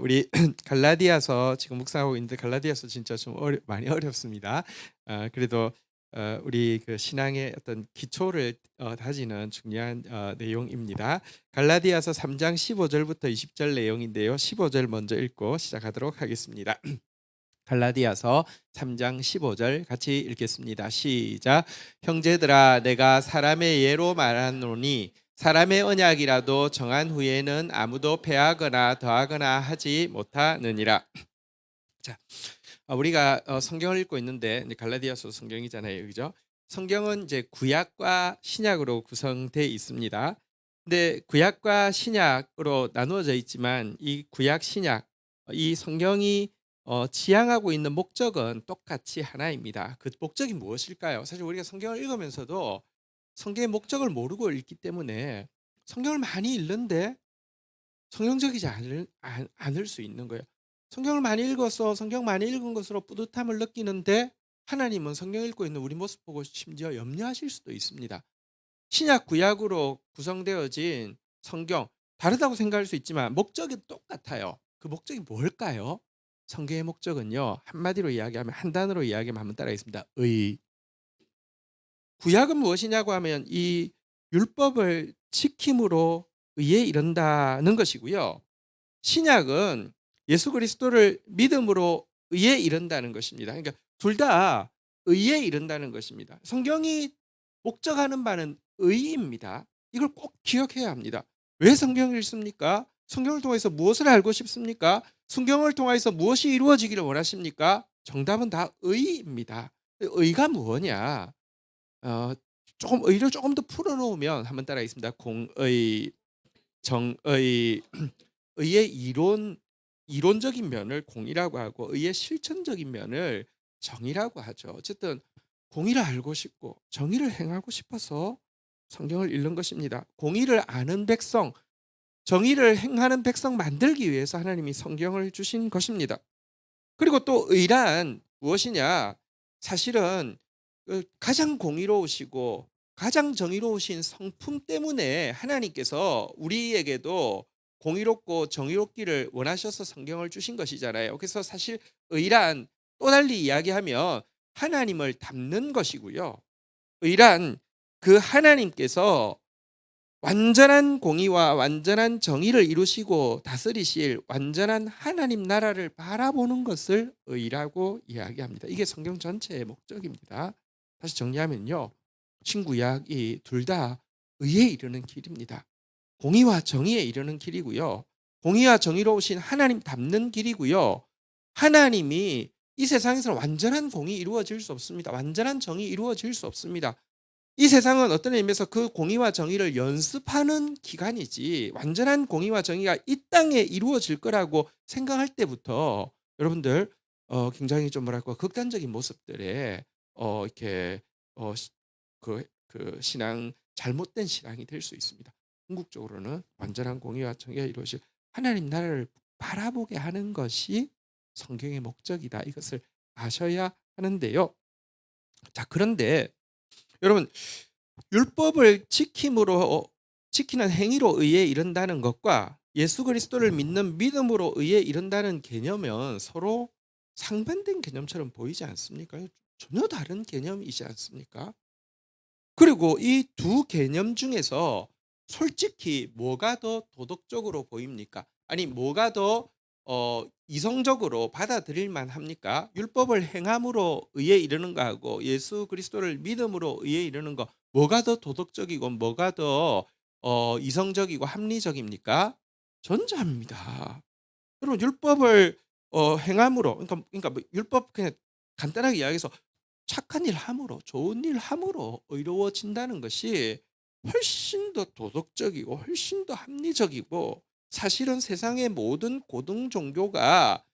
우리 갈라디아서 지금 묵상하고 있는데 갈라디아서 진짜 좀 많이 어렵습니다. 그래도 우리 그 신앙의 어떤 기초를 다지는 중요한 내용입니다. 갈라디아서 3장 15절부터 20절 내용인데요. 15절 먼저 읽고 시작하도록 하겠습니다. 갈라디아서 3장 15절 같이 읽겠습니다. 시작. 형제들아, 내가 사람의 예로 말하노니 사람의 언약이라도 정한 후에는 아무도 패하거나 더하거나 하지 못하느니라. 자, 우리가 성경을 읽고 있는데 갈라디아서 성경이잖아요, 그죠? 성경은 이제 구약과 신약으로 구성되어 있습니다. 근데 구약과 신약으로 나누어져 있지만 이 구약 신약, 이 성경이 지향하고 있는 목적은 똑같이 하나입니다. 그 목적이 무엇일까요? 사실 우리가 성경을 읽으면서도 성경의 목적을 모르고 읽기 때문에 성경을 많이 읽는데 성경적이지 않을 수 있는 거예요. 성경을 많이 읽어서 성경 많이 읽은 것으로 뿌듯함을 느끼는데 하나님은 성경 읽고 있는 우리 모습 보고 심지어 염려하실 수도 있습니다. 신약 구약으로 구성되어진 성경 다르다고 생각할 수 있지만 목적이 똑같아요. 그 목적이 뭘까요? 성경의 목적은요, 한마디로 이야기하면, 한 단어로 이야기하면 한번 따라하겠습니다. 의. 구약은 무엇이냐고 하면 이 율법을 지킴으로 의에 이른다는 것이고요. 신약은 예수 그리스도를 믿음으로 의에 이른다는 것입니다. 그러니까 둘 다 의에 이른다는 것입니다. 성경이 목적하는 바는 의입니다. 이걸 꼭 기억해야 합니다. 왜 성경을 읽습니까? 성경을 통해서 무엇을 알고 싶습니까? 성경을 통해서 무엇이 이루어지기를 원하십니까? 정답은 다 의입니다. 의가 뭐냐? 조금 의를 조금 더 풀어놓으면 한번 따라하겠습니다. 공의, 정의, 의의 이론적인 면을 공이라고 하고 의의 실천적인 면을 정의라고 하죠. 어쨌든 공의를 알고 싶고 정의를 행하고 싶어서 성경을 읽는 것입니다. 공의를 아는 백성, 정의를 행하는 백성 만들기 위해서 하나님이 성경을 주신 것입니다. 그리고 또 의란 무엇이냐? 사실은 가장 공의로우시고 가장 정의로우신 성품 때문에 하나님께서 우리에게도 공의롭고 정의롭기를 원하셔서 성경을 주신 것이잖아요. 그래서 사실 의란 또 달리 이야기하면 하나님을 닮는 것이고요. 의란 그 하나님께서 완전한 공의와 완전한 정의를 이루시고 다스리실 완전한 하나님 나라를 바라보는 것을 의라고 이야기합니다. 이게 성경 전체의 목적입니다. 다시 정리하면요, 신구약이 둘 다 의에 이르는 길입니다. 공의와 정의에 이르는 길이고요, 공의와 정의로우신 하나님 닮는 길이고요, 하나님이 이 세상에서 완전한 공의 이루어질 수 없습니다. 완전한 정의 이루어질 수 없습니다. 이 세상은 어떤 의미에서 그 공의와 정의를 연습하는 기간이지 완전한 공의와 정의가 이 땅에 이루어질 거라고 생각할 때부터 여러분들 굉장히 좀 뭐랄까 극단적인 모습들에 이렇게 그 신앙 잘못된 신앙이 될 수 있습니다. 궁극적으로는 완전한 공의와 정의가 이루어질 하나님 나라를 바라보게 하는 것이 성경의 목적이다. 이것을 아셔야 하는데요. 자, 그런데 여러분, 율법을 지키는 행위로 의에 이른다는 것과 예수 그리스도를 믿는 믿음으로 의에 이른다는 개념은 서로 상반된 개념처럼 보이지 않습니까? 전혀 다른 개념이지 않습니까? 그리고 이 두 개념 중에서 솔직히 뭐가 더 도덕적으로 보입니까? 아니, 뭐가 더 이성적으로 받아들일 만합니까? 율법을 행함으로 의에 이르는 거하고 예수 그리스도를 믿음으로 의에 이르는 거, 뭐가 더 도덕적이고 뭐가 더 이성적이고 합리적입니까? 전자입니다. 여러분, 율법을 행함으로, 그러니까 뭐 율법 그냥 간단하게 이야기해서 착한 일 함으로, 좋은 일 함으로 의로워진다는 것이 훨씬 더 도덕적이고 훨씬 더 합리적이고, 사실은 세상의 모든 고등 종교가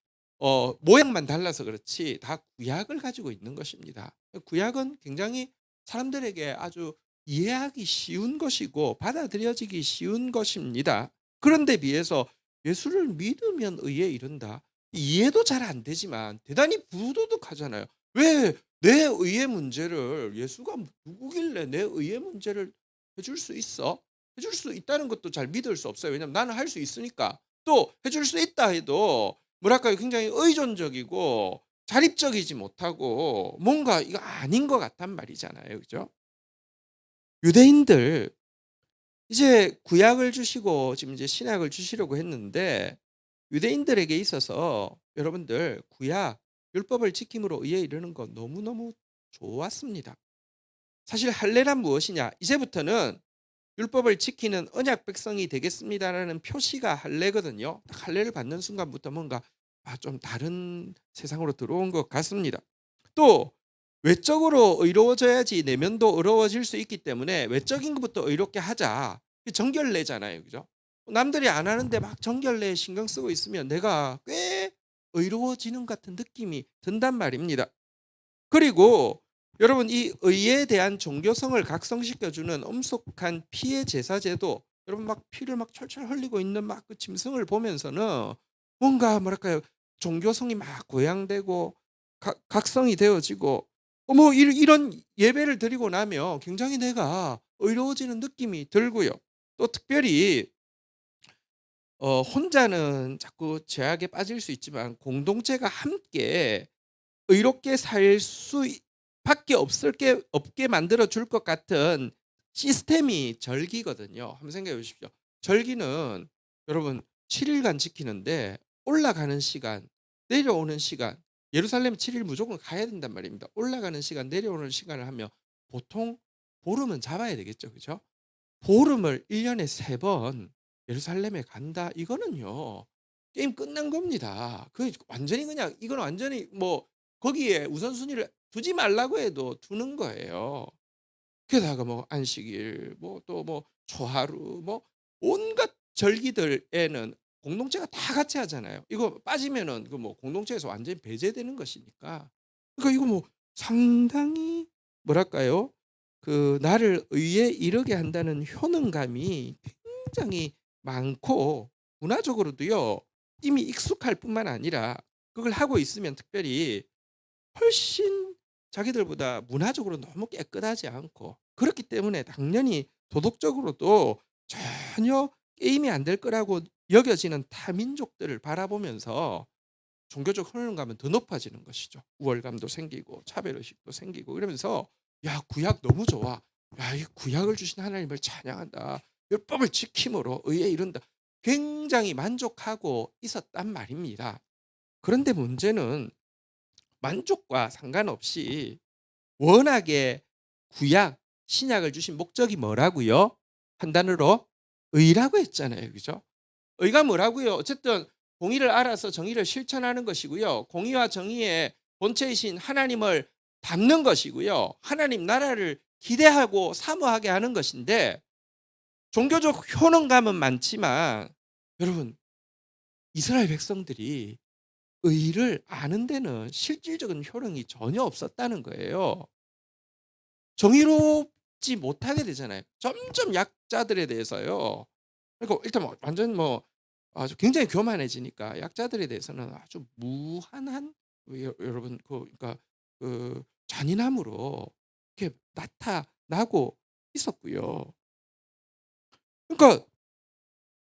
모양만 달라서 그렇지 다 구약을 가지고 있는 것입니다. 구약은 굉장히 사람들에게 아주 이해하기 쉬운 것이고 받아들여지기 쉬운 것입니다. 그런데 비해서 예수를 믿으면 의에 이른다. 이해도 잘 안 되지만 대단히 부도덕하잖아요. 왜 내 의의 문제를, 예수가 누구길래 내 의의 문제를 해줄 수 있어? 해줄 수 있다는 것도 잘 믿을 수 없어요. 왜냐하면 나는 할 수 있으니까. 또 해줄 수 있다 해도 뭐랄까요? 굉장히 의존적이고 자립적이지 못하고 뭔가 이거 아닌 것 같단 말이잖아요. 그죠? 유대인들 이제 구약을 주시고 지금 이제 신약을 주시려고 했는데 유대인들에게 있어서 여러분들 구약 율법을 지킴으로 의에 이르는 건 너무너무 좋았습니다. 사실 할례란 무엇이냐? 이제부터는 율법을 지키는 언약 백성이 되겠습니다라는 표시가 할례거든요. 할례를 받는 순간부터 뭔가 좀 다른 세상으로 들어온 것 같습니다. 또 외적으로 의로워져야지 내면도 의로워질 수 있기 때문에 외적인 것부터 의롭게 하자. 정결례잖아요. 그죠? 남들이 안 하는데 막 정결례에 신경 쓰고 있으면 내가 꽤 의로워지는 같은 느낌이 든단 말입니다. 그리고 여러분 이 의에 대한 종교성을 각성시켜주는 엄숙한 피의 제사제도 여러분 막 피를 막 철철 흘리고 있는 막 그 짐승을 보면서는 뭔가 뭐랄까요 종교성이 막 고양되고 각성이 되어지고 뭐 이런 예배를 드리고 나면 굉장히 내가 의로워지는 느낌이 들고요. 또 특별히 혼자는 자꾸 죄악에 빠질 수 있지만 공동체가 함께 의롭게 살 수 밖에 없게 만들어 줄 것 같은 시스템이 절기거든요. 한번 생각해 보십시오. 절기는 여러분 7 일간 지키는데 올라가는 시간, 내려오는 시간 예루살렘 7일 무조건 가야 된단 말입니다. 올라가는 시간, 내려오는 시간을 하면 보통 보름은 잡아야 되겠죠. 그죠? 보름을 1 년에 3번 예루살렘에 간다. 이거는요. 게임 끝난 겁니다. 그 완전히 그냥 이건 완전히 뭐 거기에 우선순위를 두지 말라고 해도 두는 거예요. 게다가 뭐 안식일 뭐 또 뭐 초하루 뭐 온갖 절기들에는 공동체가 다 같이 하잖아요. 이거 빠지면은 그 뭐 공동체에서 완전히 배제되는 것이니까. 그러니까 이거 뭐 상당히 뭐랄까요? 그 나를 의에 이르게 한다는 효능감이 굉장히 많고 문화적으로도요. 이미 익숙할 뿐만 아니라 그걸 하고 있으면 특별히 훨씬 자기들보다 문화적으로 너무 깨끗하지 않고 그렇기 때문에 당연히 도덕적으로도 전혀 게임이 안 될 거라고 여겨지는 타민족들을 바라보면서 종교적 효능감은 더 높아지는 것이죠. 우월감도 생기고 차별의식도 생기고 이러면서 야 구약 너무 좋아. 야 이 구약을 주신 하나님을 찬양한다. 율법을 지킴으로 의에 이른다. 굉장히 만족하고 있었단 말입니다. 그런데 문제는 만족과 상관없이 워낙에 구약, 신약을 주신 목적이 뭐라고요? 한 단어로 의라고 했잖아요. 그죠? 의가 뭐라고요? 어쨌든 공의를 알아서 정의를 실천하는 것이고요. 공의와 정의의 본체이신 하나님을 닮는 것이고요. 하나님 나라를 기대하고 사모하게 하는 것인데 종교적 효능감은 많지만 여러분 이스라엘 백성들이 의를 아는 데는 실질적인 효능이 전혀 없었다는 거예요. 정의롭지 못하게 되잖아요. 점점 약자들에 대해서요. 그러니까 일단 뭐 완전 뭐 아주 굉장히 교만해지니까 약자들에 대해서는 아주 무한한 여러분 그러니까 그 잔인함으로 이렇게 나타나고 있었고요. 그러니까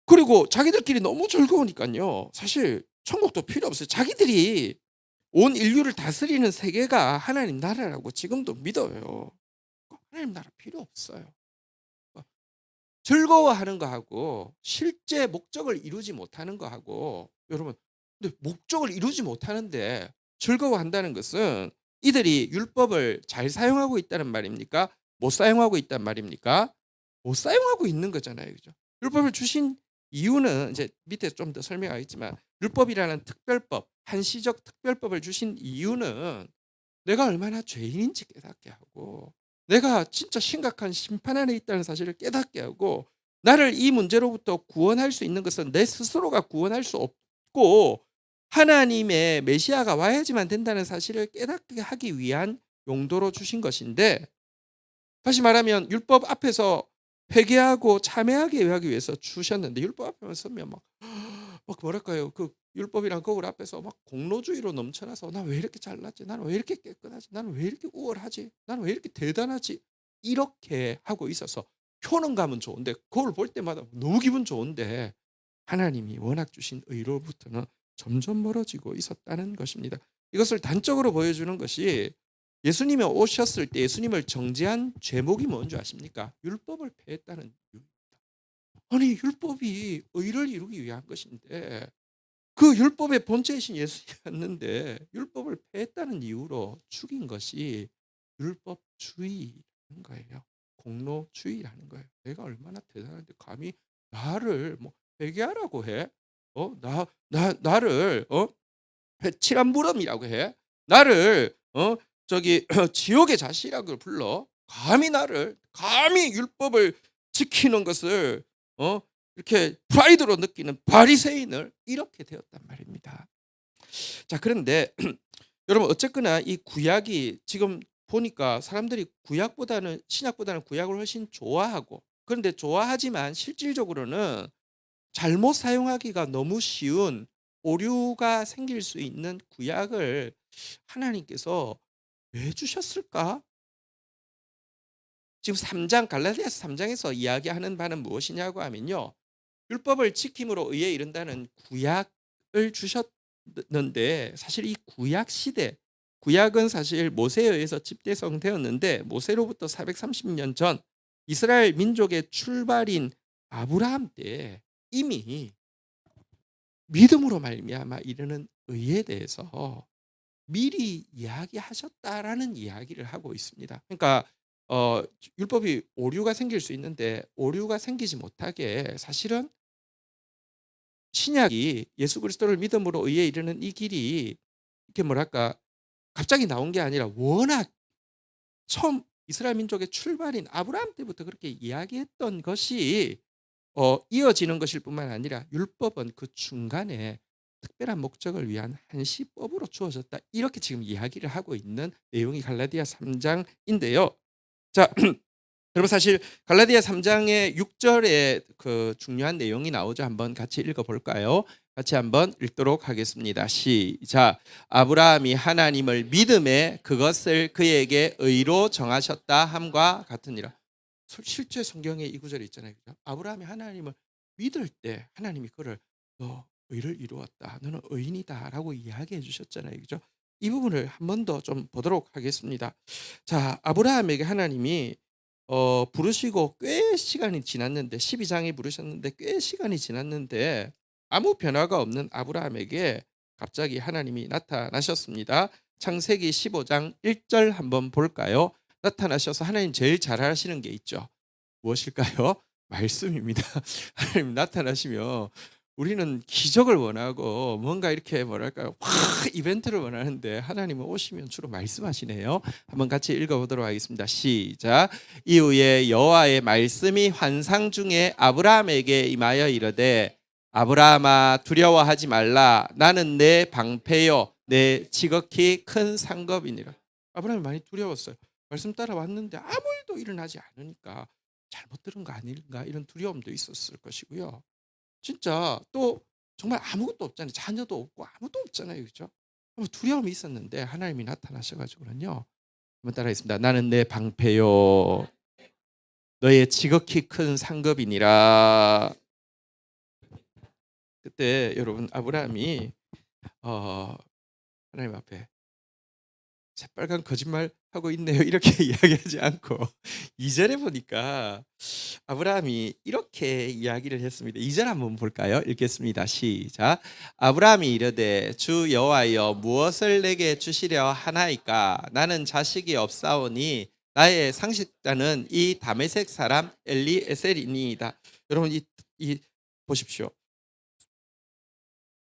그리고 자기들끼리 너무 즐거우니까요. 사실 천국도 필요 없어요. 자기들이 온 인류를 다스리는 세계가 하나님 나라라고 지금도 믿어요. 하나님 나라 필요 없어요. 어, 즐거워하는 거하고 실제 목적을 이루지 못하는 거하고 여러분 근데 목적을 이루지 못하는데 즐거워한다는 것은 이들이 율법을 잘 사용하고 있다는 말입니까? 못 사용하고 있단 말입니까? 못 사용하고 있는 거잖아요. 그죠? 율법을 주신 이유는 이제 밑에 좀 더 설명하겠지만 율법이라는 특별법, 한시적 특별법을 주신 이유는 내가 얼마나 죄인인지 깨닫게 하고 내가 진짜 심각한 심판 안에 있다는 사실을 깨닫게 하고 나를 이 문제로부터 구원할 수 있는 것은 내 스스로가 구원할 수 없고 하나님의 메시아가 와야지만 된다는 사실을 깨닫게 하기 위한 용도로 주신 것인데 다시 말하면 율법 앞에서 회개하고 참회하게 하기 위해서 주셨는데 율법 앞에만 서면 막 뭐랄까요 그 율법이란 거울 앞에서 막 공로주의로 넘쳐나서 나 왜 이렇게 잘났지? 나는 왜 이렇게 깨끗하지? 나는 왜 이렇게 우월하지? 나는 왜 이렇게 대단하지? 이렇게 하고 있어서 효능감은 좋은데 거울 볼 때마다 너무 기분 좋은데 하나님이 워낙 주신 의로부터는 점점 멀어지고 있었다는 것입니다. 이것을 단적으로 보여주는 것이 예수님이 오셨을 때 예수님을 정죄한 죄목이 뭔지 아십니까? 율법을 폐했다는 이유입니다. 아니 율법이 의를 이루기 위한 것인데 그 율법의 본체이신 예수였는데 율법을 폐했다는 이유로 죽인 것이 율법주의라는 거예요. 공로주의라는 거예요. 내가 얼마나 대단한데 감히 나를 뭐 회개하라고 해? 나를 칠한 무덤이라고 해? 나를 저기 지옥의 자식이라고 불러? 감히 율법을 지키는 것을 이렇게 프라이드로 느끼는 바리새인을 이렇게 되었단 말입니다. 자, 그런데 여러분 어쨌거나 이 구약이 지금 보니까 사람들이 신약보다는 구약을 훨씬 좋아하고, 그런데 좋아하지만 실질적으로는 잘못 사용하기가 너무 쉬운 오류가 생길 수 있는 구약을 하나님께서 왜 주셨을까? 지금 갈라디아서 3장에서 이야기하는 바는 무엇이냐고 하면요. 율법을 지킴으로 의에 이른다는 구약을 주셨는데, 사실 이 구약은 사실 모세에 의해서 집대성되었는데, 모세로부터 430년 전 이스라엘 민족의 출발인 아브라함 때 이미 믿음으로 말미암아 이르는 의에 대해서 미리 이야기하셨다라는 이야기를 하고 있습니다. 그러니까 율법이 오류가 생길 수 있는데 오류가 생기지 못하게 사실은 신약이 예수 그리스도를 믿음으로 의에 이르는 이 길이 이렇게 뭐랄까 갑자기 나온 게 아니라 워낙 처음 이스라엘 민족의 출발인 아브라함 때부터 그렇게 이야기했던 것이 이어지는 것일 뿐만 아니라 율법은 그 중간에 특별한 목적을 위한 한시법으로 주어졌다. 이렇게 지금 이야기를 하고 있는 내용이 갈라디아 3장인데요. 자, 여러분 사실 갈라디아 3장의 6절에 그 중요한 내용이 나오죠. 한번 같이 읽어볼까요? 같이 한번 읽도록 하겠습니다. 시작. 아브라함이 하나님을 믿음에 그것을 그에게 의로 정하셨다 함과 같으니라. 실제 성경에 이 구절이 있잖아요. 그죠? 아브라함이 하나님을 믿을 때 하나님이 그를 너 의를 이루었다. 너는 의인이다라고 이야기해 주셨잖아요. 그죠? 이 부분을 한 번 더 좀 보도록 하겠습니다. 자, 아브라함에게 하나님이 부르시고 꽤 시간이 지났는데 12장에 부르셨는데 꽤 시간이 지났는데 아무 변화가 없는 아브라함에게 갑자기 하나님이 나타나셨습니다. 창세기 15장 1절 한번 볼까요? 나타나셔서 하나님 제일 잘하시는 게 있죠. 무엇일까요? 말씀입니다. 하나님 나타나시면 우리는 기적을 원하고 뭔가 이렇게 뭐랄까요? 확 이벤트를 원하는데 하나님은 오시면 주로 말씀하시네요. 한번 같이 읽어보도록 하겠습니다. 시작. 이후에 여호와의 말씀이 환상 중에 아브라함에게 임하여 이르되 아브라함아 두려워하지 말라. 나는 내 방패요 내 지극히 큰 상급이니라. 아브라함이 많이 두려웠어요. 말씀 따라왔는데 아무 일도 일어나지 않으니까 잘못 들은 거 아닌가 이런 두려움도 있었을 것이고요. 진짜 또 정말 아무것도 없잖아요. 자녀도 없고 아무도 없잖아요. 그죠? 두려움이 있었는데 하나님이 나타나셔가지고는요. 한번 따라하겠습니다. 나는 내 방패요. 너의 지극히 큰 상급이니라. 그때 여러분 아브라함이 하나님 앞에 새빨간 거짓말 하고 있네요. 이렇게 이야기하지 않고 2절에 보니까 아브라함이 이렇게 이야기를 했습니다. 2절 한번 볼까요? 읽겠습니다. 시작. 아브라함이 이르되 주 여호와여 무엇을 내게 주시려 하나이까? 나는 자식이 없사오니 나의 상식자는 이 다메섹 사람 엘리에셀이니이다. 여러분 이 보십시오.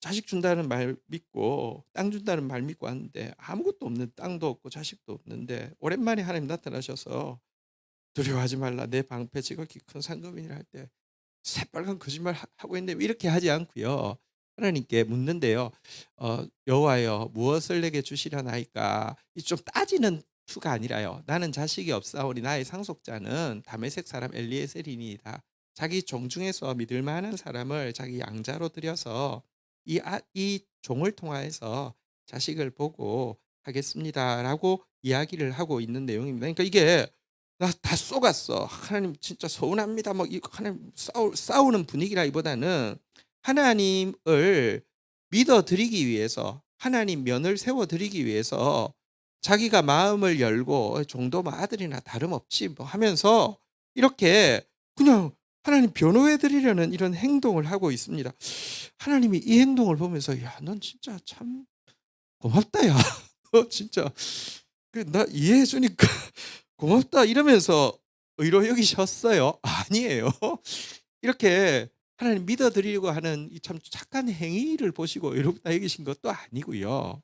자식 준다는 말 믿고 땅 준다는 말 믿고 왔는데 아무것도 없는, 땅도 없고 자식도 없는데 오랜만에 하나님 나타나셔서 두려워하지 말라 내 방패 지극히 큰 상급이니라 할 때 새빨간 거짓말 하고 있는데 이렇게 하지 않고요. 하나님께 묻는데요. 여호와여 무엇을 내게 주시려나이까? 이 좀 따지는 투가 아니라요. 나는 자식이 없사오니 나의 상속자는 다메섹 사람 엘리에셀이니이다. 자기 종 중에서 믿을 만한 사람을 자기 양자로 들여서 이 종을 통하여서 자식을 보고 하겠습니다라고 이야기를 하고 있는 내용입니다. 그러니까 이게 나 다 쏘갔어. 하나님 진짜 서운합니다. 뭐 하나님 싸우는 분위기라기보다는 하나님을 믿어드리기 위해서 하나님 면을 세워드리기 위해서 자기가 마음을 열고 정도 뭐 아들이나 다름없지 뭐 하면서 이렇게 그냥 하나님 변호해 드리려는 이런 행동을 하고 있습니다. 하나님이 이 행동을 보면서 야, 넌 진짜 참 고맙다 야. 너 진짜 나 이해해 주니까 고맙다 이러면서 의로 여기셨어요? 아니에요. 이렇게 하나님 믿어 드리려고 하는 이 참 착한 행위를 보시고 의롭다 여기신 것도 아니고요.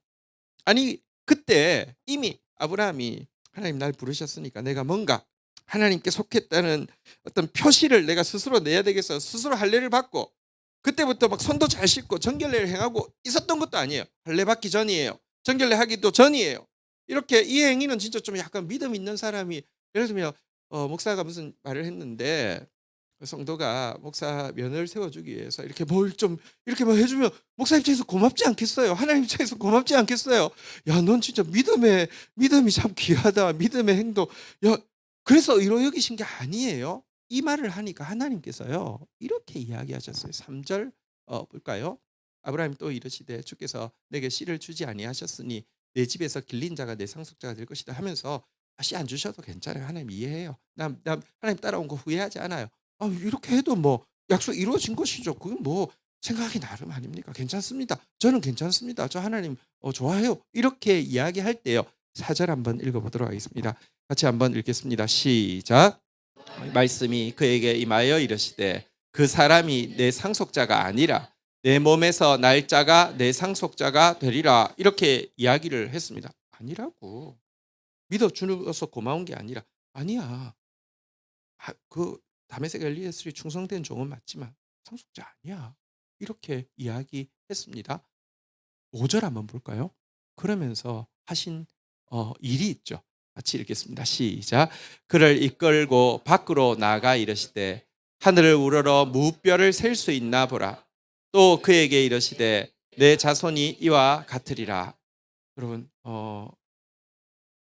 아니 그때 이미 아브라함이 하나님 날 부르셨으니까 내가 뭔가 하나님께 속했다는 어떤 표시를 내가 스스로 내야 되겠어. 스스로 할례를 받고 그때부터 막 손도 잘 씻고 정결례를 행하고 있었던 것도 아니에요. 할례 받기 전이에요. 정결례 하기도 전이에요. 이렇게 이 행위는 진짜 좀 약간 믿음 있는 사람이 예를 들면 목사가 무슨 말을 했는데 그 성도가 목사 면을 세워주기 위해서 이렇게 뭘 좀 이렇게 뭐 해주면 목사 입장에서 고맙지 않겠어요? 하나님 입장에서 고맙지 않겠어요? 야, 넌 진짜 믿음이 참 귀하다. 믿음의 행동. 야, 그래서 의로 여기신 게 아니에요. 이 말을 하니까 하나님께서요 이렇게 이야기하셨어요. 3절 볼까요? 아브라함이 또 이르시되 주께서 내게 씨를 주지 아니하셨으니 내 집에서 길린 자가 내 상속자가 될 것이다 하면서 씨 안 주셔도 괜찮아요. 하나님 이해해요. 나 하나님 따라온 거 후회하지 않아요. 이렇게 해도 뭐 약속 이루어진 것이죠. 그건 뭐 생각이 나름 아닙니까? 괜찮습니다. 저는 괜찮습니다. 저 하나님 좋아해요. 이렇게 이야기할 때요. 4절 한번 읽어보도록 하겠습니다. 같이 한번 읽겠습니다. 시작. 말씀이 그에게 임하여 이르시되 그 사람이 내 상속자가 아니라 내 몸에서 날 자가 내 상속자가 되리라. 이렇게 이야기를 했습니다. 아니라고. 믿어주어서 고마운 게 아니라 아니야. 그 다메섹 엘리에셀이 충성된 종은 맞지만 상속자 아니야. 이렇게 이야기했습니다. 5절 한번 볼까요? 그러면서 하신 일이 있죠. 같이 읽겠습니다. 시작. 그를 이끌고 밖으로 나가 이르시되 하늘을 우러러 무뼈를 셀 수 있나 보라. 또 그에게 이르시되 내 자손이 이와 같으리라. 여러분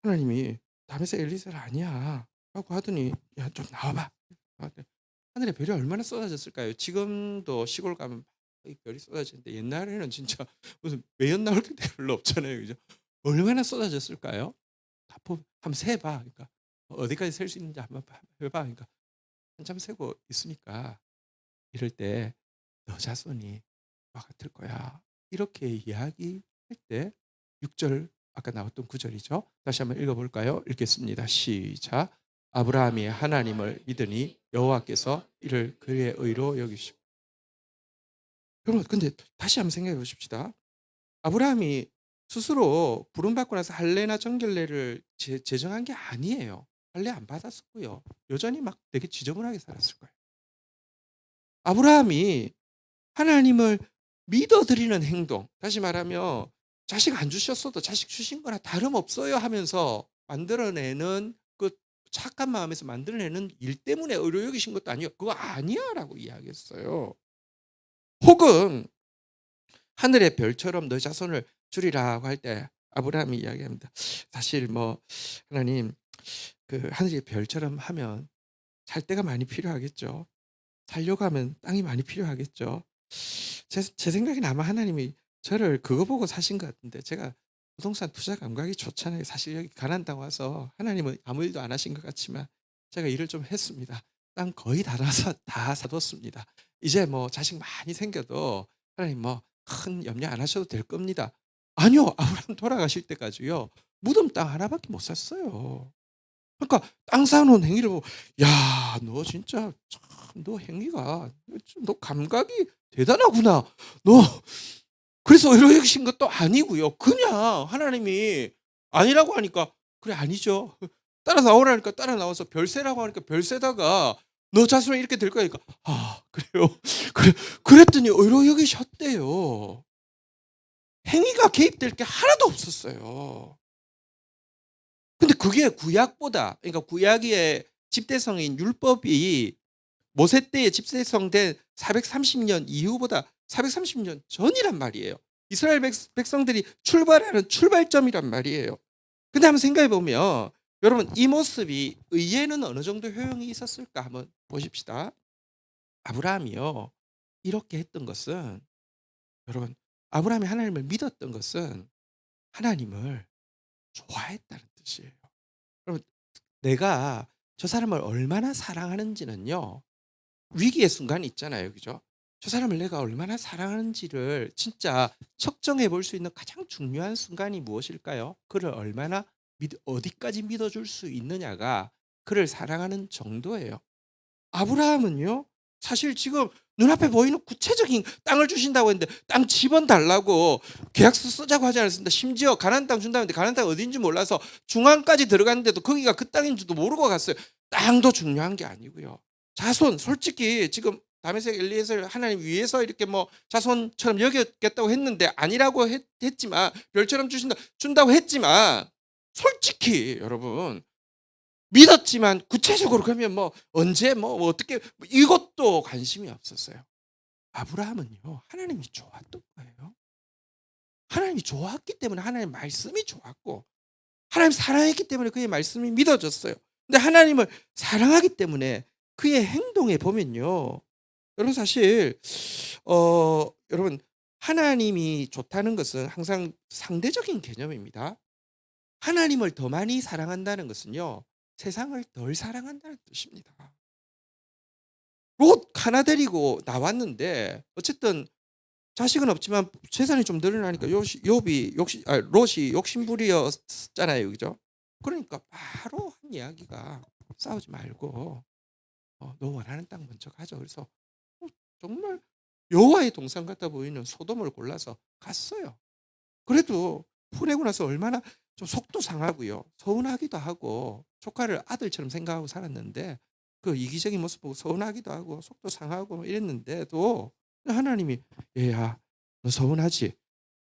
하나님이 다메섹 엘리에셀 아니야 하고 하더니 야, 좀 나와봐. 하늘에 별이 얼마나 쏟아졌을까요? 지금도 시골 가면 이 별이 쏟아지는데 옛날에는 진짜 무슨 매연 나올 때 별로 없잖아요. 그죠? 얼마나 쏟아졌을까요? 한번 세봐. 그러니까 어디까지 셀 수 있는지 한번 해봐. 그러니까 한참 세고 있으니까 이럴 때 너 자손이 와 같을 거야. 이렇게 이야기할 때 6절 아까 나왔던 9절이죠. 다시 한번 읽어볼까요? 읽겠습니다. 시작. 아브라함이 하나님을 믿으니 여호와께서 이를 그의 의로 여기시고. 여러분 근데 다시 한번 생각해 보십시다. 아브라함이 스스로 부름받고 나서 할례나 정결례를 제정한 게 아니에요. 할례 안 받았었고요. 여전히 막 되게 지저분하게 살았을 거예요. 아브라함이 하나님을 믿어드리는 행동, 다시 말하면 자식 안 주셨어도 자식 주신 거나 다름없어요 하면서 만들어내는 그 착한 마음에서 만들어내는 일 때문에 의로 여기신 것도 아니에요. 그거 아니야 라고 이야기했어요. 혹은 하늘의 별처럼 너 자손을 주리라고 할 때 아브라함이 이야기합니다. 사실 뭐 하나님 그 하늘의 별처럼 하면 살 데가 많이 필요하겠죠. 살려고 하면 땅이 많이 필요하겠죠. 제 생각엔 아마 하나님이 저를 그거 보고 사신 것 같은데 제가 부동산 투자 감각이 좋잖아요. 사실 여기 가난안 와서 하나님은 아무 일도 안 하신 것 같지만 제가 일을 좀 했습니다. 땅 거의 다 사뒀습니다. 이제 뭐 자식 많이 생겨도 하나님 뭐 큰 염려 안 하셔도 될 겁니다. 아니요. 아브라함 돌아가실 때까지요. 무덤 땅 하나밖에 못 샀어요. 그러니까 땅 사놓은 행위를 보고 야, 너 진짜 참 너 행위가 너 감각이 대단하구나. 너 그래서 의로 여기신 것도 아니고요. 그냥 하나님이 아니라고 하니까 그래 아니죠. 따라 나오라니까 따라 나와서 별세라고 하니까 별세다가 너 자손이 이렇게 될 거니까 그래요. 그랬더니 의로 여기셨대요. 행위가 개입될 게 하나도 없었어요. 근데 그게 구약보다 그러니까 구약의 집대성인 율법이 모세 때에 집대성된 430년 이후보다 430년 전이란 말이에요. 이스라엘 백성들이 출발하는 출발점이란 말이에요. 근데 한번 생각해 보면 여러분 이 모습이 의에는 어느 정도 효용이 있었을까 한번 보십시다. 아브라함이요. 이렇게 했던 것은 여러분 아브라함이 하나님을 믿었던 것은 하나님을 좋아했다는 뜻이에요. 여러분 내가 저 사람을 얼마나 사랑하는지는요. 위기의 순간이 있잖아요. 그죠? 저 사람을 내가 얼마나 사랑하는지를 진짜 측정해 볼 수 있는 가장 중요한 순간이 무엇일까요? 그를 얼마나 어디까지 믿어줄 수 있느냐가 그를 사랑하는 정도예요. 아브라함은요. 사실 지금 눈앞에 보이는 구체적인 땅을 주신다고 했는데 땅 집원 달라고 계약서 쓰자고 하지 않았습니다. 심지어 가나안 땅 준다는데 가나안 땅 어딘지 몰라서 중앙까지 들어갔는데도 거기가 그 땅인지도 모르고 갔어요. 땅도 중요한 게 아니고요. 자손 솔직히 지금 다메섹 엘리에셀 하나님 위에서 이렇게 뭐 자손처럼 여겼겠다고 했는데 아니라고 했지만 별처럼 준다고 했지만 솔직히 여러분 믿었지만 구체적으로 그러면 뭐 언제 뭐 어떻게 이것도 관심이 없었어요. 아브라함은요. 하나님이 좋았던 거예요. 하나님이 좋았기 때문에 하나님의 말씀이 좋았고 하나님 사랑했기 때문에 그의 말씀이 믿어졌어요. 근데 하나님을 사랑하기 때문에 그의 행동에 보면요. 여러분 사실 여러분 하나님이 좋다는 것은 항상 상대적인 개념입니다. 하나님을 더 많이 사랑한다는 것은요. 세상을 덜 사랑한다는 뜻입니다. 롯 하나 데리고 나왔는데 어쨌든 자식은 없지만 재산이 좀 늘어나니까 롯이 욕심부리였잖아요. 그죠? 그러니까 바로 한 이야기가 싸우지 말고 너 원하는 땅 먼저 가져. 그래서 정말 여호와의 동산 같아 보이는 소돔을 골라서 갔어요. 그래도 보내고 나서 얼마나 좀 속도 상하고요. 서운하기도 하고 조카를 아들처럼 생각하고 살았는데 그 이기적인 모습 보고 서운하기도 하고 속도 상하고 뭐 이랬는데도 하나님이 얘야 너 서운하지?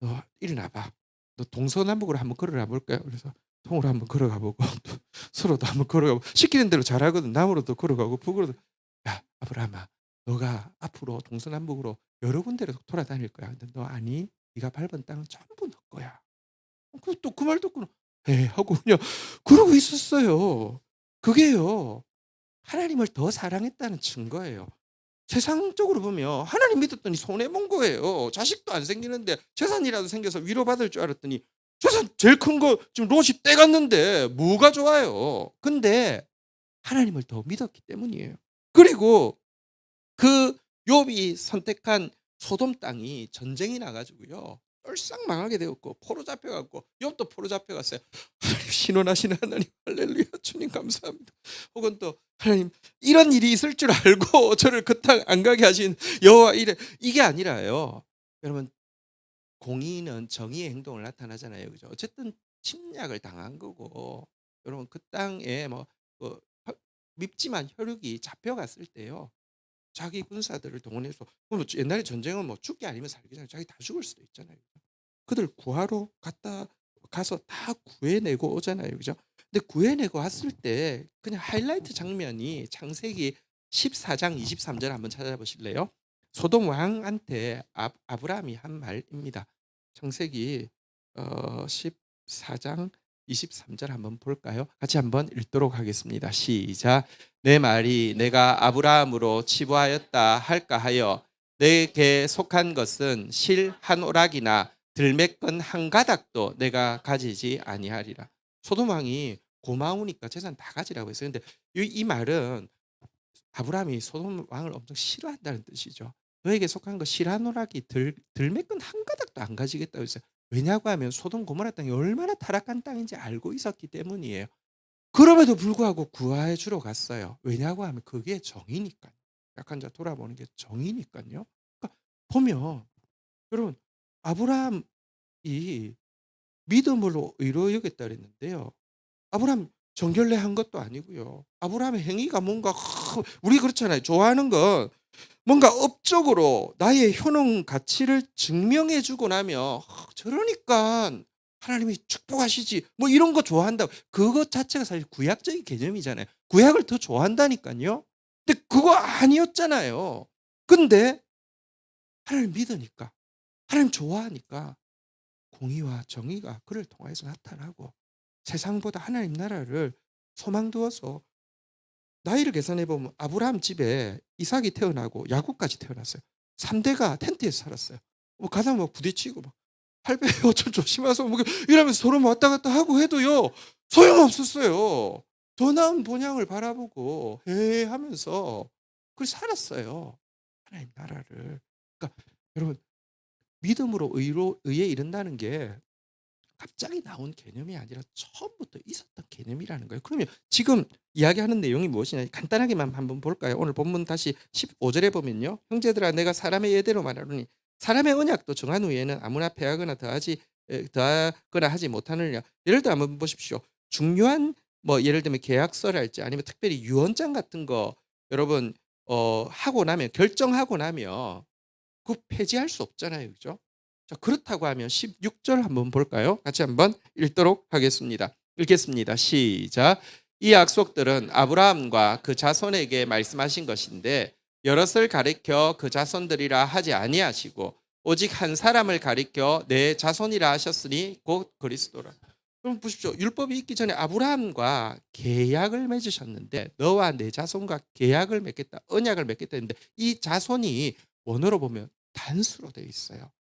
너 일어나 봐. 너 동서남북으로 한번 걸어가 볼까요? 그래서 통으로 한번 걸어가 보고 또 서로도 한번 걸어가고 시키는 대로 잘하거든. 남으로도 걸어가고 북으로도 야 아브라함아 너가 앞으로 동서남북으로 여러 군데로 돌아다닐 거야. 근데 너 아니 네가 밟은 땅은 전부 너 거야. 또 그 말 듣고는 에 하고 그냥 그러고 있었어요. 그게요. 하나님을 더 사랑했다는 증거예요. 세상적으로 보면 하나님 믿었더니 손해 본 거예요. 자식도 안 생기는데 재산이라도 생겨서 위로받을 줄 알았더니 재산 제일 큰 거 지금 롯이 떼갔는데 뭐가 좋아요. 근데 하나님을 더 믿었기 때문이에요. 그리고 그 욥이 선택한 소돔 땅이 전쟁이 나 가지고요. 똘싹 망하게 되었고 포로 잡혀 갖고 욥도 포로 잡혀 갔어요. 하나님 신원하시는 하나님 할렐루야 주님 감사합니다. 혹은 또 하나님 이런 일이 있을 줄 알고 저를 그 땅 안 가게 하신 여호와 이래 이게 아니라요. 여러분 공의는 정의의 행동을 나타나잖아요. 그죠? 어쨌든 침략을 당한 거고 여러분 그 땅에 그 밉지만 혈육이 잡혀갔을 때요. 자기 군사들을 동원해서 옛날에 전쟁은 뭐 죽기 아니면 살기 전에 자기 다 죽을 수도 있잖아요. 그들 구하러 가서 다 구해내고 오잖아요. 그죠? 근데 구해내고 왔을 때 그냥 하이라이트 장면이 창세기 14장 23절 한번 찾아보실래요? 소돔 왕한테 아브라함이 한 말입니다. 창세기 14장 23절 한번 볼까요? 같이 한번 읽도록 하겠습니다. 시작. 내 말이 내가 아브라함으로 치부하였다 할까 하여 내게 속한 것은 실 한 오락이나 들매건 한 가닥도 내가 가지지 아니하리라. 소돔 왕이 고마우니까 재산 다 가지라고 했어요. 근데 이 말은 아브라함이 소돔 왕을 엄청 싫어한다는 뜻이죠. 너에게 속한 거 실 한 오락이 들매건 한 가닥도 안 가지겠다고 했어요. 왜냐고 하면 소돔 고모라 땅이 얼마나 타락한 땅인지 알고 있었기 때문이에요. 그럼에도 불구하고 구하해 주러 갔어요. 왜냐고 하면 그게 정의니까요. 약한 자 돌아보는 게 정의니까요. 그러니까 보면 여러분 아브라함이 믿음으로 의로 여겼다 그랬는데요. 아브라함 정결례 한 것도 아니고요. 아브라함의 행위가 뭔가 우리 그렇잖아요. 좋아하는 건 뭔가 업적으로 나의 효능 가치를 증명해 주고 나면 저러니까 하나님이 축복하시지 뭐 이런 거 좋아한다. 그것 자체가 사실 구약적인 개념이잖아요. 구약을 더 좋아한다니까요. 근데 그거 아니었잖아요. 근데 하나님 믿으니까 하나님 좋아하니까 공의와 정의가 그를 통해서 나타나고 세상보다 하나님 나라를 소망 두어서 나이를 계산해 보면 아브라함 집에 이삭이 태어나고 야곱까지 태어났어요. 3대가 텐트에서 살았어요. 뭐 가다가 막 부딪히고 막 할배 어좀 조심하소 뭐 이러면서 서로 왔다 갔다 하고 해도요 소용없었어요. 더 나은 본향을 바라보고 하면서 그 살았어요. 하나님 나라를. 그러니까 여러분 믿음으로 의에 이른다는 게 갑자기 나온 개념이 아니라 처음부터 있었던 개념이라는 거예요. 그러면 지금 이야기하는 내용이 무엇이냐 간단하게만 한번 볼까요? 오늘 본문 다시 15절에 보면요. 형제들아 내가 사람의 예대로 말하노니 사람의 언약도 정한 후에는 아무나 폐하거나 더하거나 하지 못하느냐. 예를 들어 한번 보십시오. 중요한 뭐 예를 들면 계약서랄지 아니면 특별히 유언장 같은 거 여러분 하고 나면 결정하고 나면 그 폐지할 수 없잖아요. 그죠? 자, 그렇다고 하면 16절 한번 볼까요? 같이 한번 읽도록 하겠습니다. 읽겠습니다. 시작. 이 약속들은 아브라함과 그 자손에게 말씀하신 것인데 여럿을 가리켜 그 자손들이라 하지 아니하시고 오직 한 사람을 가리켜 내 자손이라 하셨으니 곧 그리스도라. 그럼 보십시오. 율법이 있기 전에 아브라함과 계약을 맺으셨는데 너와 내 자손과 계약을 맺겠다. 언약을 맺겠다 했는데 이 자손이 원어로 보면 단수로 되어 있어요.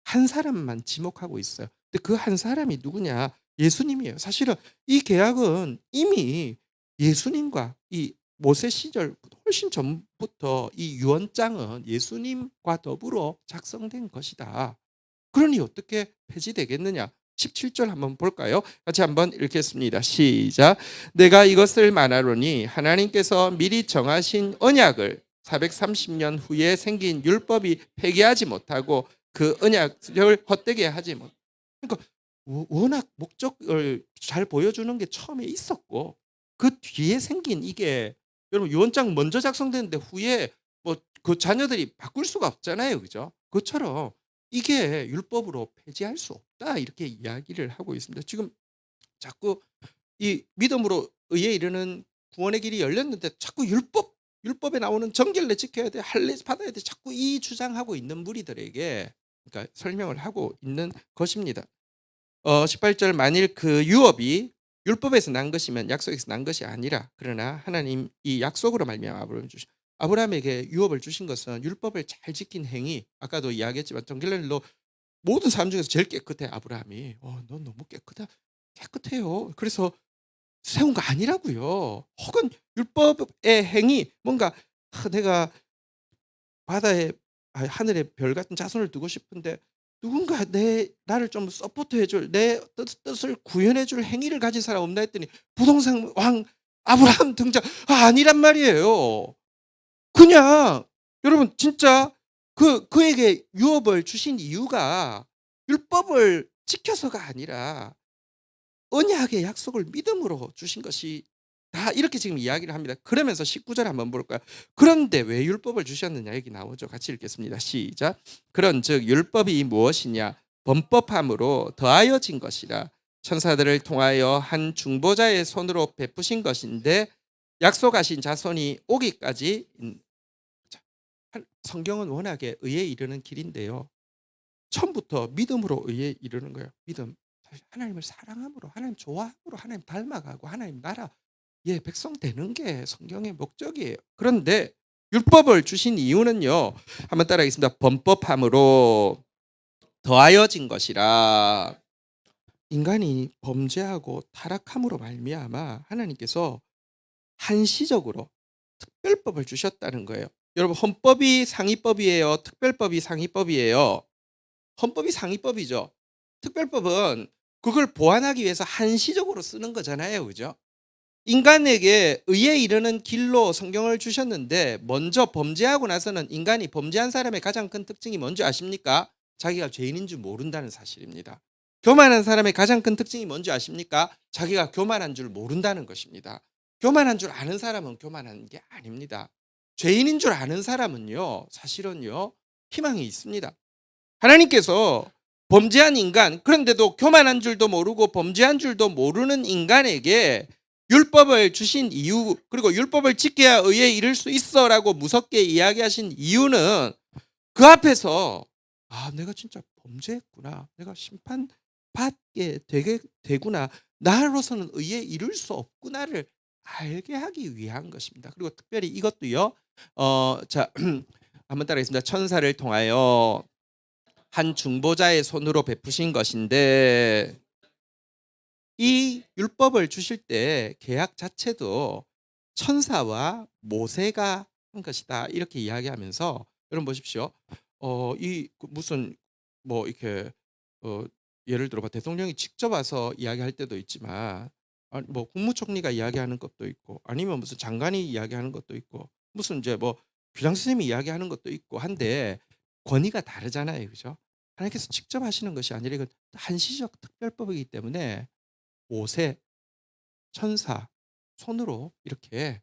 한 사람만 지목하고 있어요. 근데 그 한 사람이 누구냐? 예수님이에요. 사실은 이 계약은 이미 예수님과 이 모세 시절 훨씬 전부터 이 유언장은 예수님과 더불어 작성된 것이다. 그러니 어떻게 폐지되겠느냐? 17절 한번 볼까요? 같이 한번 읽겠습니다. 시작. 내가 이것을 말하노니 하나님께서 미리 정하신 언약을 430년 후에 생긴 율법이 폐기하지 못하고 그 언약을 헛되게 하지 못. 그러니까 워낙 목적을 잘 보여주는 게 처음에 있었고 그 뒤에 생긴 이게 여러분 유언장 먼저 작성됐는데 후에 뭐 그 자녀들이 바꿀 수가 없잖아요, 그죠? 그처럼 이게 율법으로 폐지할 수 없다 이렇게 이야기를 하고 있습니다. 지금 자꾸 이 믿음으로 의에 이르는 구원의 길이 열렸는데 자꾸 율법에 나오는 정결례 지켜야 돼 할례 받아야 돼 자꾸 이 주장하고 있는 무리들에게 그러니까 설명을 하고 있는 것입니다. 18절 만일 그 유업이 율법에서 난 것이면 약속에서 난 것이 아니라 그러나 하나님 이 약속으로 말미암아 아브라함에게 유업을 주신 것은 율법을 잘 지킨 행위 아까도 이야기했지만 정결례로 모든 사람 중에서 제일 깨끗해 아브라함이. 넌 너무 깨끗해요. 그래서 세운 거 아니라고요. 혹은 율법의 행위 뭔가 내가 바다에 하늘에 별 같은 자손을 두고 싶은데 누군가 나를 좀 서포트해 줄 내 뜻을 구현해 줄 행위를 가진 사람 없나 했더니 부동산 왕 아브라함 등장 아니란 말이에요. 그냥 여러분 진짜 그에게 유업을 주신 이유가 율법을 지켜서가 아니라 언약의 약속을 믿음으로 주신 것이 다 이렇게 지금 이야기를 합니다. 그러면서 19절 한번 볼까요? 그런데 왜 율법을 주셨느냐 얘기 나오죠. 같이 읽겠습니다. 시작. 그런즉 율법이 무엇이냐? 범법함으로 더하여진 것이라 천사들을 통하여 한 중보자의 손으로 베푸신 것인데 약속하신 자손이 오기까지 성경은 워낙에 의에 이르는 길인데요. 처음부터 믿음으로 의에 이르는 거예요. 믿음. 하나님을 사랑함으로 하나님 좋아함으로 하나님 닮아가고 하나님 나라 백성 되는 게 성경의 목적이에요. 그런데 율법을 주신 이유는요. 한번 따라하겠습니다. 범법함으로 더하여진 것이라 인간이 범죄하고 타락함으로 말미암아 하나님께서 한시적으로 특별법을 주셨다는 거예요. 여러분 헌법이 상위법이에요. 특별법이 상위법이에요. 헌법이 상위법이죠. 특별법은 그걸 보완하기 위해서 한시적으로 쓰는 거잖아요. 그죠? 인간에게 의에 이르는 길로 성경을 주셨는데 먼저 범죄하고 나서는 인간이 범죄한 사람의 가장 큰 특징이 뭔지 아십니까? 자기가 죄인인 줄 모른다는 사실입니다. 교만한 사람의 가장 큰 특징이 뭔지 아십니까? 자기가 교만한 줄 모른다는 것입니다. 교만한 줄 아는 사람은 교만한 게 아닙니다. 죄인인 줄 아는 사람은요, 사실은요, 희망이 있습니다. 하나님께서 범죄한 인간, 그런데도 교만한 줄도 모르고 범죄한 줄도 모르는 인간에게 율법을 주신 이유, 그리고 율법을 지켜야 의에 이를 수 있어라고 무섭게 이야기하신 이유는 그 앞에서 내가 진짜 범죄했구나. 내가 심판받게 되구나. 나로서는 의에 이룰 수 없구나를 알게 하기 위한 것입니다. 그리고 특별히 이것도요. 자 한번 따라하겠습니다. 천사를 통하여 한 중보자의 손으로 베푸신 것인데 이 율법을 주실 때 계약 자체도 천사와 모세가 한 것이다 이렇게 이야기하면서 여러분 보십시오. 이 무슨 뭐 이렇게 어 예를 들어 봐 대통령이 직접 와서 이야기할 때도 있지만 뭐 국무총리가 이야기하는 것도 있고 아니면 무슨 장관이 이야기하는 것도 있고 무슨 이제 뭐 교장 선생님이 이야기하는 것도 있고 한데 권위가 다르잖아요. 그죠? 하나님께서 직접 하시는 것이 아니라 이건 한시적 특별법이기 때문에 모세, 천사 손으로 이렇게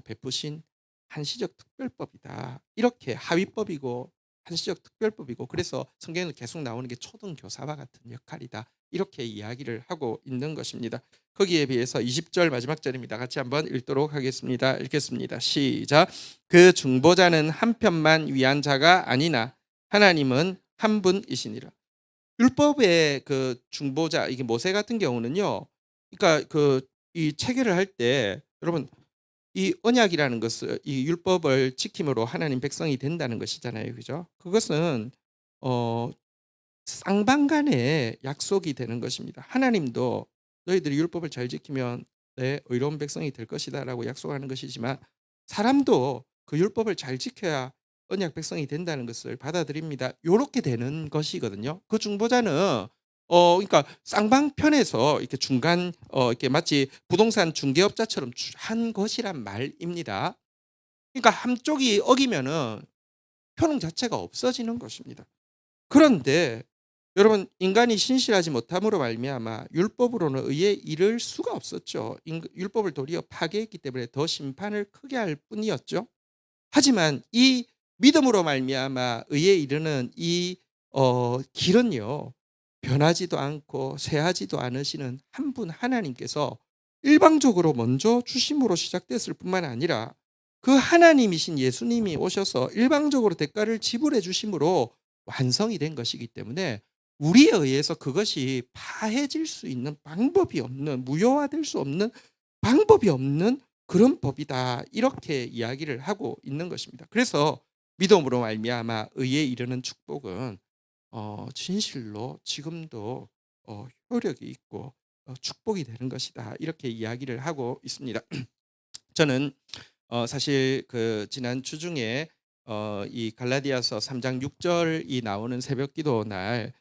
베푸신 한시적 특별법이다. 이렇게 하위법이고 한시적 특별법이고 그래서 성경에는 계속 나오는 게 초등 교사와 같은 역할이다. 이렇게 이야기를 하고 있는 것입니다. 거기에 비해서 20절 마지막 절입니다. 같이 한번 읽도록 하겠습니다. 읽겠습니다. 시작. 그 중보자는 한 편만 위한 자가 아니나 하나님은 한 분이시니라. 율법의 그 중보자 이게 모세 같은 경우는요. 그러니까 그 이 체계를 할 때 여러분 이 언약이라는 것을 이 율법을 지킴으로 하나님 백성이 된다는 것이잖아요. 그죠? 그것은 어 쌍방간의 약속이 되는 것입니다. 하나님도 너희들이 율법을 잘 지키면 내 의로운 백성이 될 것이다라고 약속하는 것이지만 사람도 그 율법을 잘 지켜야 언약 백성이 된다는 것을 받아들입니다. 요렇게 되는 것이거든요. 그 중보자는 그러니까 쌍방편에서 이렇게 중간 이렇게 마치 부동산 중개업자처럼 한 것이란 말입니다. 그러니까 한쪽이 어기면은 효능 자체가 없어지는 것입니다. 그런데 여러분 인간이 신실하지 못함으로 말미암아 율법으로는 의에 이를 수가 없었죠. 율법을 도리어 파괴했기 때문에 더 심판을 크게 할 뿐이었죠. 하지만 이 믿음으로 말미암아 의에 이르는 이 길은요. 변하지도 않고 쇠하지도 않으시는 한 분 하나님께서 일방적으로 먼저 주심으로 시작됐을 뿐만 아니라 그 하나님이신 예수님이 오셔서 일방적으로 대가를 지불해 주심으로 완성이 된 것이기 때문에 우리에 의해서 그것이 파해질 수 있는 방법이 없는 무효화될 수 없는 방법이 없는 그런 법이다. 이렇게 이야기를 하고 있는 것입니다. 그래서 믿음으로 말미암아 의에 이르는 축복은 진실로 지금도 효력이 있고 축복이 되는 것이다. 이렇게 이야기를 하고 있습니다. 저는 사실 그 지난 주 중에 이 갈라디아서 3장 6절이 나오는 새벽기도 날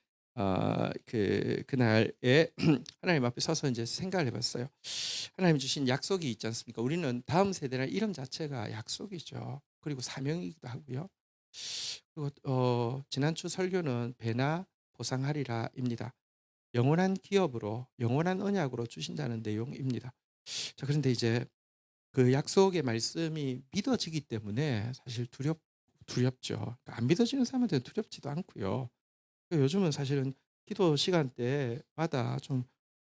그날에 하나님 앞에 서서 이제 생각을 해봤어요. 하나님 주신 약속이 있지 않습니까? 우리는 다음 세대란 이름 자체가 약속이죠. 그리고 사명이기도 하고요. 그리고 지난 주 설교는 배나 보상하리라입니다. 영원한 기업으로 영원한 언약으로 주신다는 내용입니다. 자 그런데 이제 그 약속의 말씀이 믿어지기 때문에 사실 두렵죠. 그러니까 안 믿어지는 사람한테는 두렵지도 않고요. 요즘은 사실은 기도 시간대마다 좀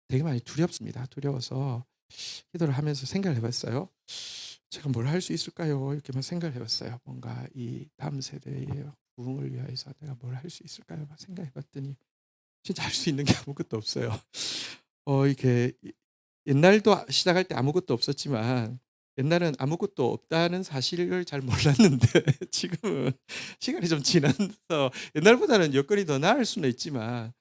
되게 많이 두렵습니다. 두려워서 기도를 하면서 생각을 해봤어요. 제가 뭘 할 수 있을까요? 이렇게만 생각을 해봤어요. 뭔가 이 다음 세대의 부흥을 위해서 내가 뭘 할 수 있을까요? 막 생각해봤더니 진짜 할 수 있는 게 아무것도 없어요. 이렇게 옛날도 시작할 때 아무것도 없었지만 옛날은 아무것도 없다는 사실을 잘 몰랐는데 지금은 시간이 좀 지나서 옛날보다는 여건이 더 나을 수는 있지만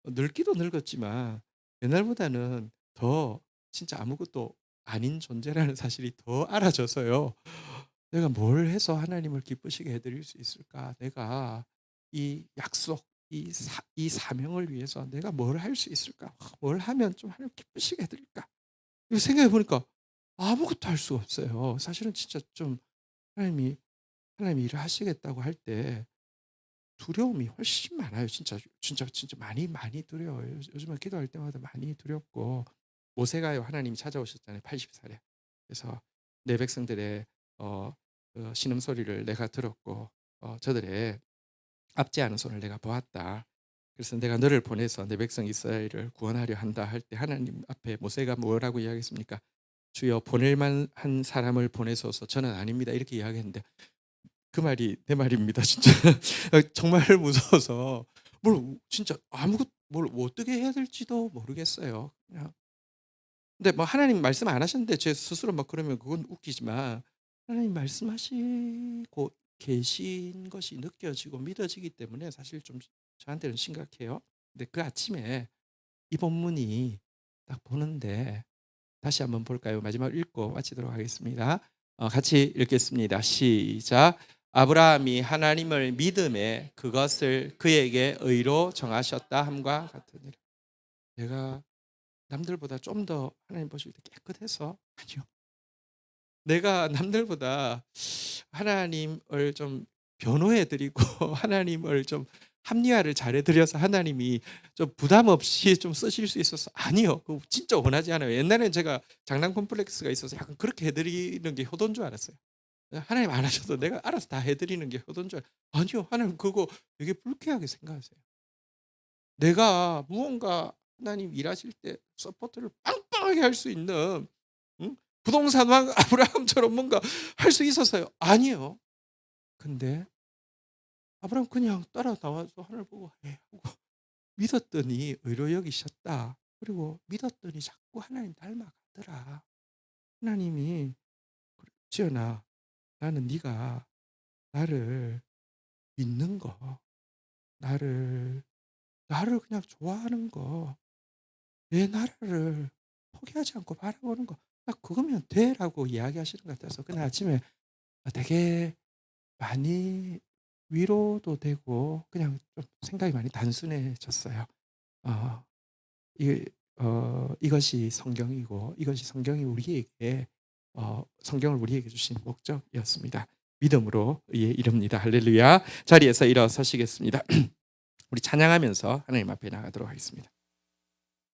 늙기도 늙었지만 옛날보다는 더 진짜 아무것도 아닌 존재라는 사실이 더 알아져서요. '내가 뭘 해서 하나님을 기쁘시게 해 드릴 수 있을까? 내가 이 약속 이 사명을 위해서 내가 뭘 할 수 있을까? 뭘 하면 좀 하나님 기쁘시게 해 드릴까?' 이거 생각해 보니까 아무것도 할 수가 없어요. 사실은 진짜 좀 하나님이 하나님이 일을 하시겠다고 할 때 두려움이 훨씬 많아요. 진짜 많이 두려워요. 요즘에 기도할 때마다 많이 두렵고 모세가요 하나님이 찾아오셨잖아요 80살에. 그래서 내 백성들의 신음소리를 내가 들었고 저들의 압제하는 손을 내가 보았다. 그래서 내가 너를 보내서 내 백성 이스라엘을 구원하려 한다 할 때 하나님 앞에 모세가 뭐라고 이야기했습니까? 주여 보낼 만한 사람을 보내소서 저는 아닙니다. 이렇게 이야기했는데 그 말이 내 말입니다. 진짜 정말 무서워서 뭘 진짜 아무것 뭘 어떻게 해야 될지도 모르겠어요. 그냥 근데 뭐 하나님 말씀 안 하셨는데 제 스스로 막 그러면 그건 웃기지만 하나님 말씀하시고 계신 것이 느껴지고 믿어지기 때문에 사실 좀 저한테는 심각해요. 근데 그 아침에 이 본문이 딱 보는데 다시 한번 볼까요? 마지막 읽고 마치도록 하겠습니다. 같이 읽겠습니다. 시작. 아브라함이 하나님을 믿음에 그것을 그에게 의로 정하셨다 함과 같으니라. 내가 남들보다 좀 더 하나님 보실 때 깨끗해서? 아니요. 내가 남들보다 하나님을 좀 변호해 드리고 하나님을 좀 합리화를 잘해 드려서 하나님이 좀 부담 없이 좀 쓰실 수 있어서? 아니요. 그거 진짜 원하지 않아요. 옛날에는 제가 장난 콤플렉스가 있어서 약간 그렇게 해 드리는 게 효도인 줄 알았어요. 하나님 안 하셔도 내가 알아서 다 해 드리는 게 효도인 줄 아니요. 하나님 그거 되게 불쾌하게 생각하세요. 내가 무언가 하나님 일하실 때 서포트를 빵빵하게 할 수 있는, 응? 부동산 왕 아브라함처럼 뭔가 할 수 있어서요? 아니요. 근데 아브라함 그냥 따라 나와서 하늘 보고 해 하고 믿었더니 의로 여기셨다. 그리고 믿었더니 자꾸 하나님 닮아가더라. 하나님이 지연아, 나는 네가 나를 믿는 거, 나를 그냥 좋아하는 거, 내 나라를 포기하지 않고 바라보는 거, 딱 그거면 돼라고 이야기하시는 것 같아서 그날 아침에 되게 많이 위로도 되고 그냥 좀 생각이 많이 단순해졌어요. 어, 이것이 성경이고 이것이 성경이 우리에게 성경을 우리에게 주신 목적이었습니다. 믿음으로 예, 이릅니다. 할렐루야. 자리에서 일어서시겠습니다. 우리 찬양하면서 하나님 앞에 나가도록 하겠습니다.